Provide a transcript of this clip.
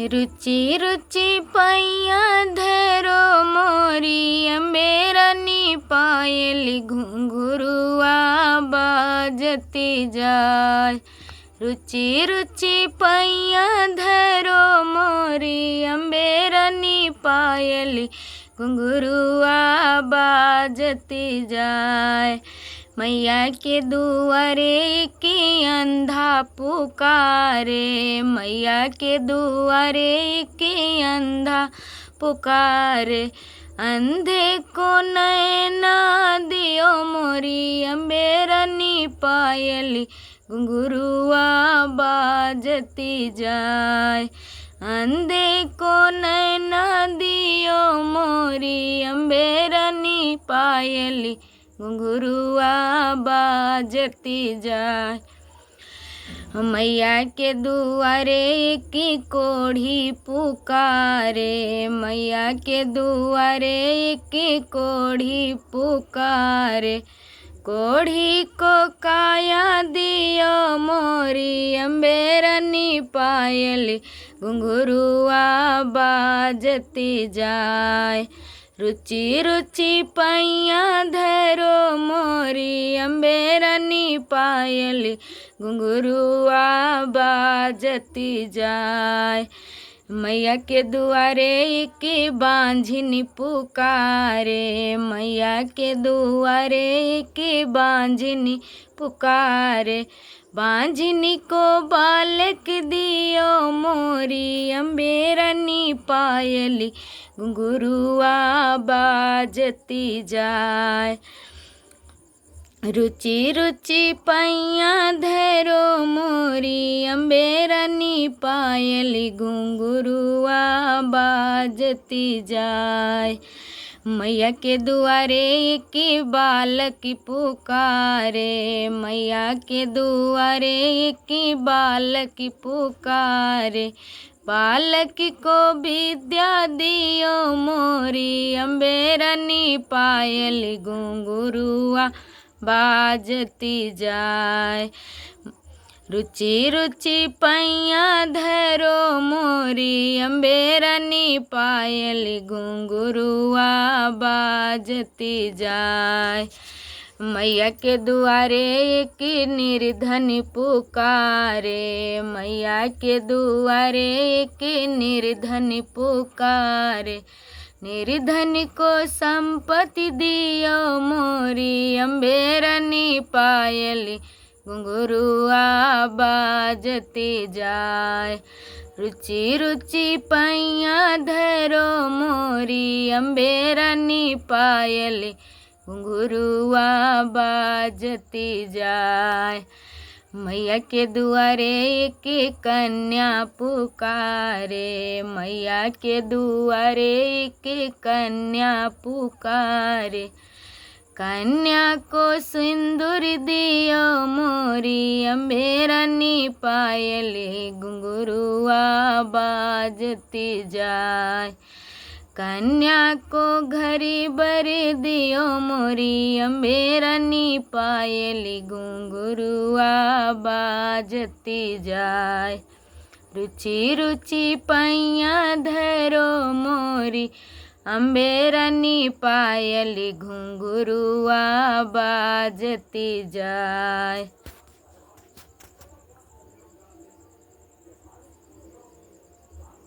रुचि रुचि पैया धरो मोरी अम्बेरनी पायली घुंघरुआ बाजती जाय। रुचि रुचि पैया धरो मोरी अम्बेरनी पायली घुंघरुआ बाजती जाय। मैया के दुआरे के अंधा पुकारे, मैया के दुआरे के अंधा पुकारे। अंधे को नैना दियो मोरी अम्बेरनी पायली घुंघरुआ बाजती जाय। अंधे को नैना दियो मोरी अम्बेरनी पायली घुंघरुआ बाजती जाय। मैया के दुआरे की कोढ़ी पुकारे, मैया के दुआरे की कोढ़ी पुकारे। कोढ़ी को काया दियो मोरी अम्बेरनी पायली घुंघरुआ बाजती जाय। रुचि रुचि पैया धरो मोरी अम्बेरनी पायली घुंघरुआ बाजती जाय। मैया के दुआरे की बांझनी पुकारे, मैया के दुआरे की बांझनी पुकारे। बांझनी को बालक दियो मोरी अम्बेरनी पायली घुंघरुआ बाजती जाय। रुचि रुचि पैया धरो मोरी अम्बेरनी पायली घुंघरुआ बाजती जाय। मैया के दुआरे की बालक पुकारे, मैया के दुआरे की बालक पुकारे। बालक को विद्या दियो मोरी अम्बेरनी पायली घुंघरुआ बाजती जाय। रुचि रुचि पैया धरो मोरी अम्बेरनी पायली घुंघरुआ बाजती जाय। मैया के दुआरे की निर्धन पुकारे, मैया के दुआरे की निर्धन पुकारे। निर्धन को संपत्ति दियो मोरी अम्बेरनी पायली घुंघरुआ बाजती जाय। रुचि रुचि पैया धरो मोरी अम्बेरनी पायली घुंघरुआ बाजती जाय। मैया के दुआरे की कन्या पुकारे, मैया के दुआरे की कन्या पुकारे। कन्या को सिंदूर दियो मोरी अम्बेरनी पायली घुंघरुआ बाजती जाय। कन्या को घड़ी बर दियो मोरी अम्बेरनी पायली घुंघरुआ बाजती जाय। रुचि रुचि पैया धरो मोरी अम्बेरनी पायली घुंघरुआ बाजती जाय।